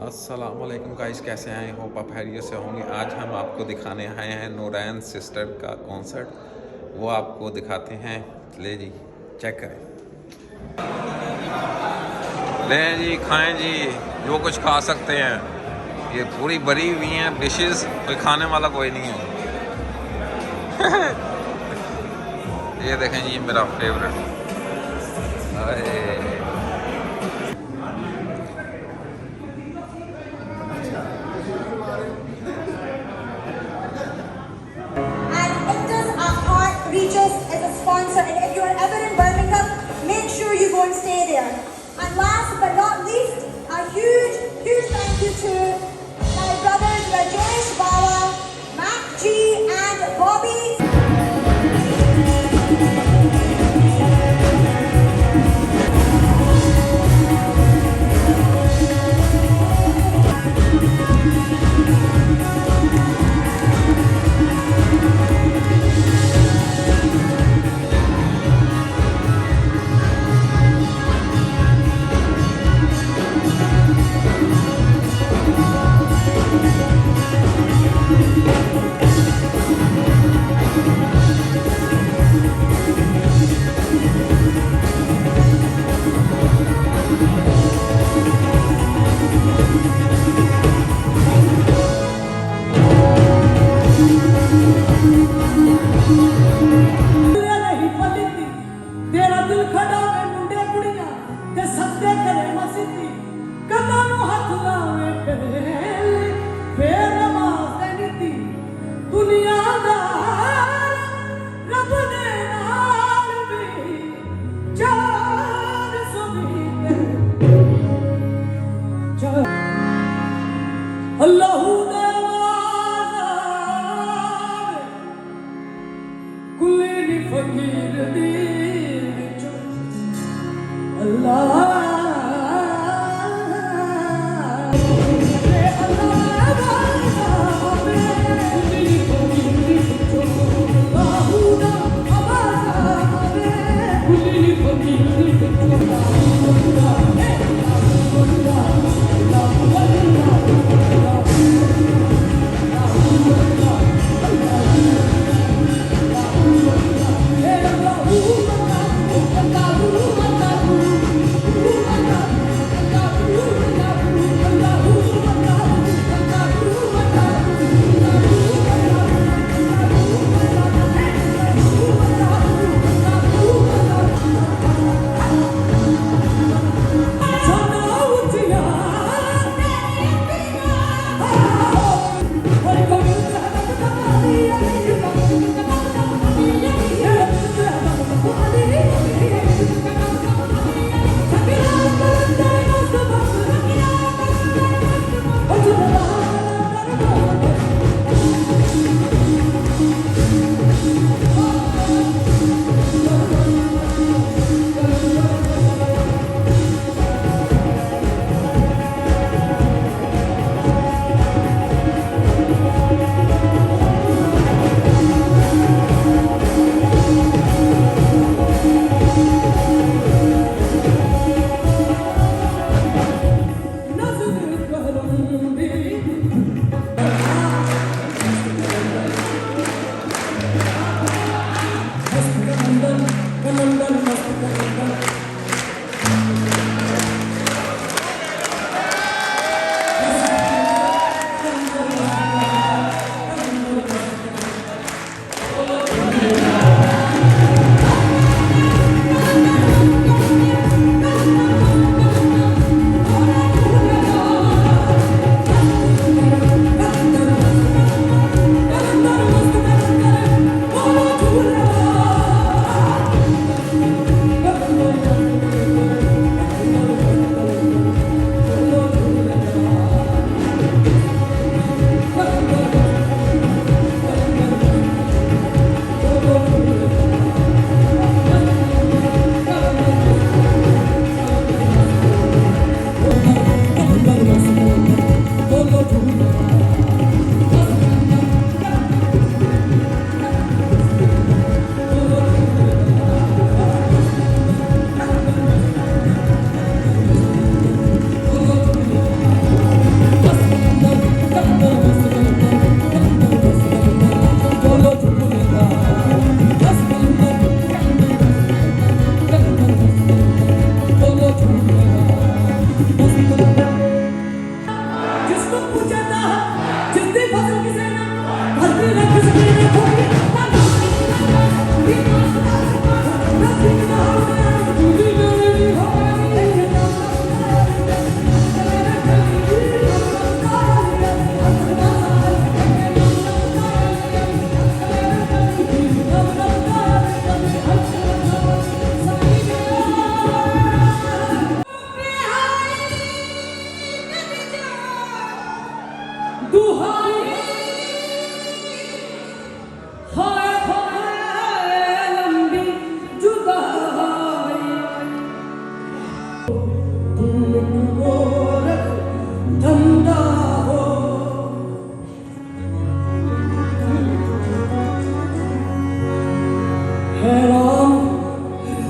अस्सलामुअलैकुम गाइस, कैसे हैं? होप आप खैरियत से होंगे। आज हम आपको दिखाने आए हैं नूरैन सिस्टर का कॉन्सर्ट, वो आपको दिखाते हैं। ले जी, चेक करें, ले जी, खाएं जी, जो कुछ खा सकते हैं। ये पूरी भरी हुई हैं डिशेस, कोई खाने वाला कोई नहीं है। ये देखें जी, मेरा favourite. As a sponsor, and if you are ever in Birmingham, make sure you go and stay there. And last but not least, a huge thank you to my brothers Rajesh Bawa, Mac G and Bobby. पूछता जिंदी फसल किसे ना भरती रख सके ना कोई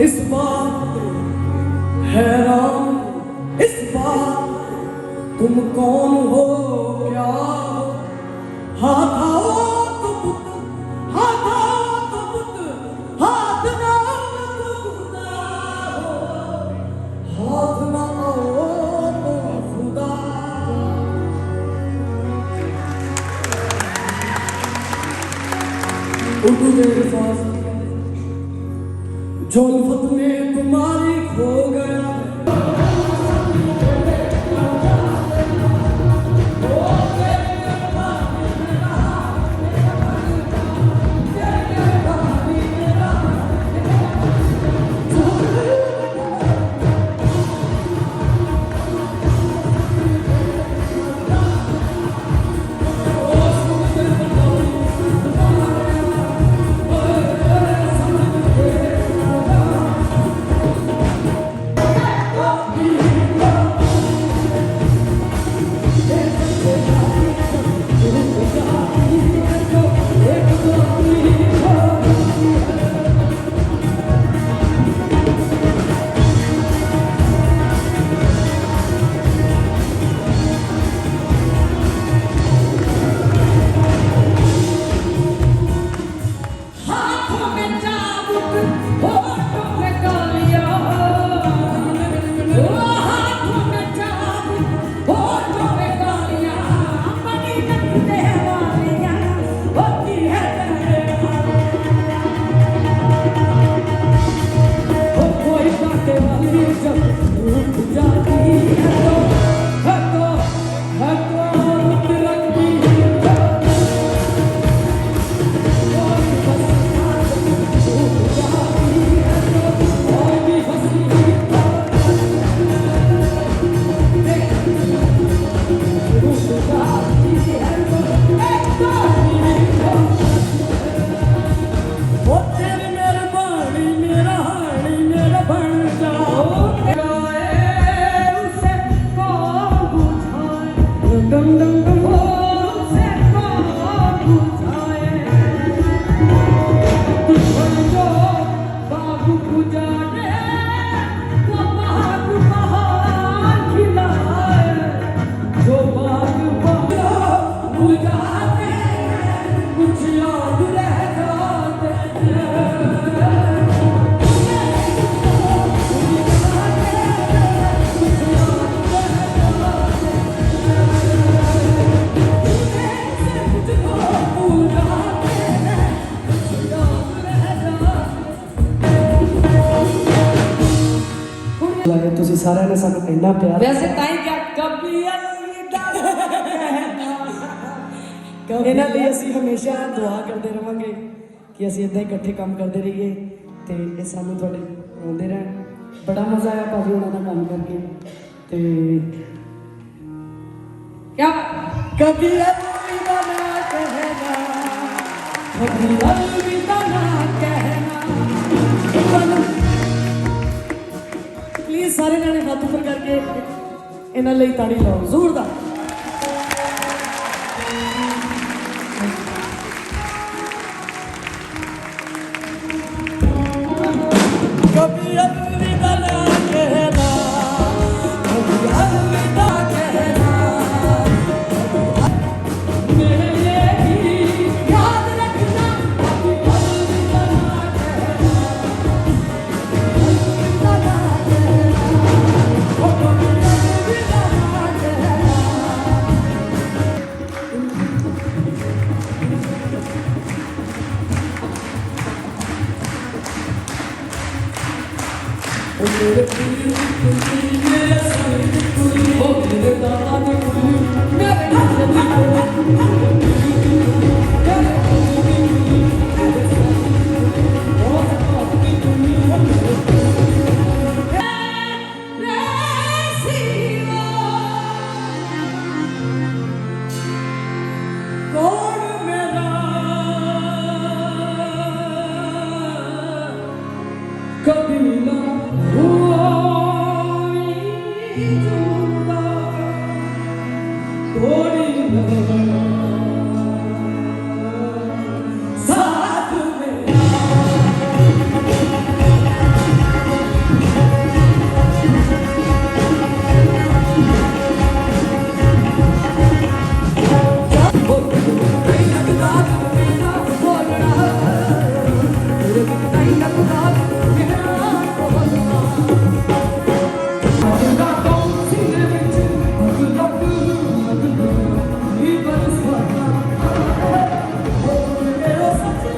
इस बात हैरान इस बात तुम कौन हो क्या हो हाथ आओ तो पुत हाथ आओ तो पुत हाथ ना आओ तो खुदा हो हाथ ना आओ तो खुदा उर्दू में अल्फाज जो उल्फत में तुम्हारी खो गया ਤੁਸੀਂ ਸਾਰਿਆਂ ਨੇ ਸਾਨੂੰ ਇੰਨਾ ਪਿਆਰ ਵੈਸੇ ਤਾਂ ਹੀ ਕਿਆ ਕਬੀ ਅਲਵਿਦਾ ਇਹਨਾਂ ਲਈ ਅਸੀਂ ਹਮੇਸ਼ਾ ਦੁਆ ਕਰਦੇ ਰਵਾਂਗੇ ਕਿ ਅਸੀਂ ਇਦਾਂ ਹੀ ਇਕੱਠੇ ਕੰਮ ਕਰਦੇ ਰਹੀਏ ਤੇ ਇਹ ਸਾਨੂੰ ਤੁਹਾਡੇ ਆਉਂਦੇ ਰਹਿਣ ਬੜਾ ਮਜ਼ਾ ਆਇਆ ਭਾਜੀ ਉਹਨਾਂ ਦਾ ਕੰਮ ਕਰਕੇ ਤੇ ਕਿਆ ਕਬੀ ਅਲਵਿਦਾ ਨਾ ਕਹਿਣਾ ਕਬੀ ਅਲਵਿਦਾ ਨਾ ਕਹਿਣਾ प्लीज सारे जाने हाथ ऊपर करके इन्हां लई ताड़ी लाओ जोरदार कभी अलविदा ना कहना कभी अलविदा कहना मेरे लिए भी याद रखना कभी अलविदा ना कहना अलविदा ना कहना ਮੇਰੇ ਪੀਰ ਦੀ ਕੁੜੀ ਮੇਰੇ ਸਾਈਂ ਦੀ ਕੁੜੀ ਉਹ ਮੇਰੇ ਦਾਦਾ ਦੀ ਕੁੜੀ ਮੇਰੇ ਦਾਦਾ ਦੀ ਕੁੜੀ ਮੇਰੇ ਪੀਰ ਦੀ ਕੁੜੀ ਮੇਰੇ ਪੀਰ ਦੀ ਕੁੜੀ ਮੇਰੇ ਸਾਈਂ ਦੀ ਕੁੜੀ ਉਹ ਦਾਦਾ ਦੀ ਕੁੜੀ ਉਹ ਮੇਰੇ ਕੌਣ ਮੇਰਾ ਕਭੀ ਨਾ ਹੋਈ ਜੁਦਾ ਥੋੜੀ ਨਾ ਸਾਥ ਮੇਰਾ ਨਹੀਂ ਲੱਗਦਾ ਮੇਰਾ ਬੋਲਣਾ ਮੇਰੇ ਬਿਨ ਨਹੀਂ ਲੱਗਦਾ ਮੇਰਾ ਬੋਲਣਾ ਅਗਲਾ ਕੌਣ ਸੀਨੇ ਵਿੱਚ ਅਗਲਾ ਇਹ ਬਰਸਵਾਨਾ ਮੇਰੇ ਸੱਚੇ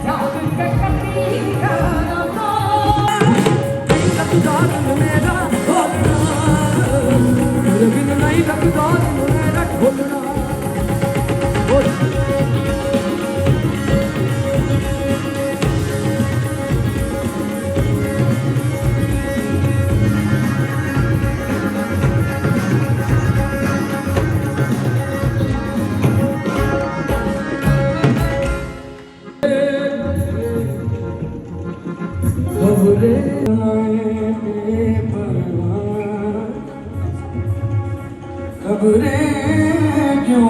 ਯਾਦ ਕੇ ਕੱਟੀ ਖਾਣਾ ਨਹੀਂ ਲੱਗਦਾ ਮੇਰਾ ਬੋਲਣਾ ਮੇਰੇ ਬਿਨ ਨਹੀਂ ਲੱਗਦਾ ਮੇਰਾ ਬੋਲਣਾ ਖਬਰੇ ਆਏ ਪਰਵਾਨ ਖਬਰੇ ਕਿਉਂ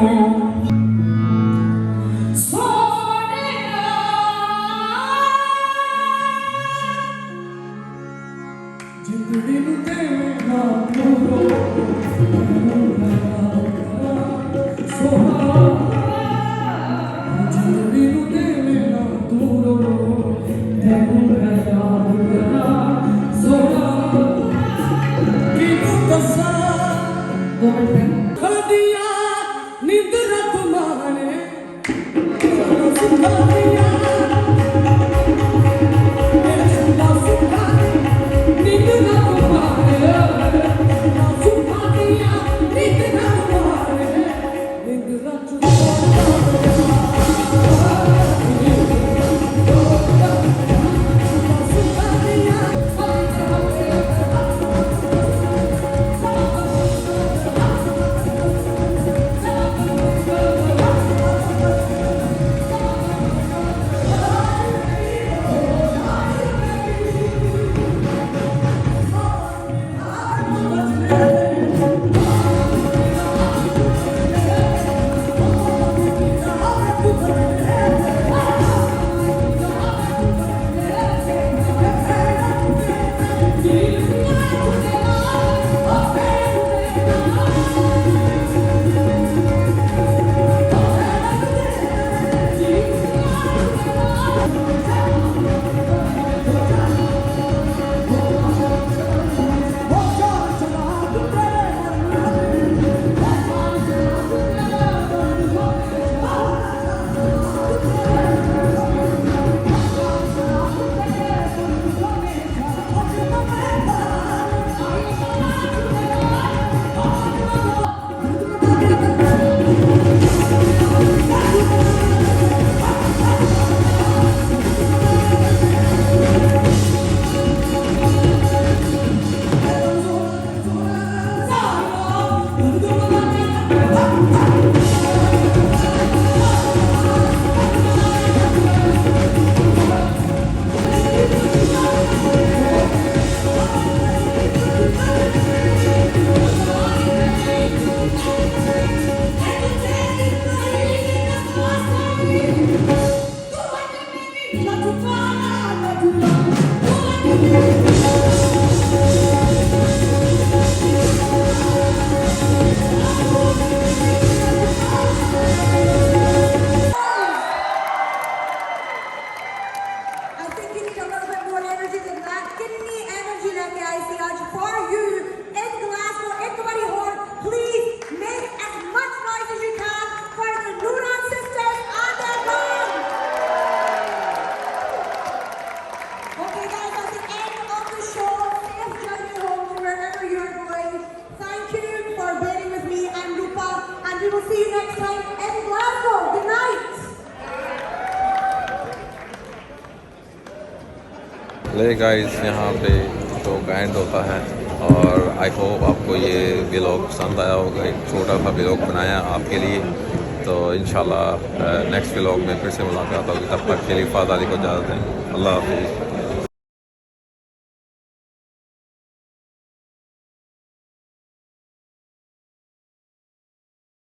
ਜਿੰਦੜੀ ਨੂੰ ਦੇਣਾ ਤੂੰ ਸੋਹਾ ਜਿੰਦੜੀ ਨੂੰ ਦੇਣਾ ਤੂੰ ਤੈਨੂੰ ਮੈਂ ਯਾਦ ਕਰਾਂ ਸੋਹਾ ਕਿਨੂੰ ਦੱਸਾਂ ਖਲਦੀਆਂ ਨੀਂਦ ਰੱਖ ਮਾਣੇ ਸੁਣਾਦੀਆਂ ਮੇਰੇ ਸੁਣਾ ਸੁਣਾ ਨੀਂਦ ਰੱਖ ਮਾਣੇ ਸੁਣਾਦੀਆਂ ਨੀਂਦ ਰੱਖ ਮਾਣੇ ਨੀਂਦ ਰੱਖ ले गाइस यहाँ पे शो का एंड होता है और आई होप आपको ये व्लॉग पसंद आया होगा। एक छोटा सा व्लॉग बनाया आपके लिए। तो इंशाल्लाह नेक्स्ट व्लॉग में फिर से मुलाकात होगी। तब तक के लिए फ़ाज़ अली को इजाज़त दें। अल्लाह हाफिज़।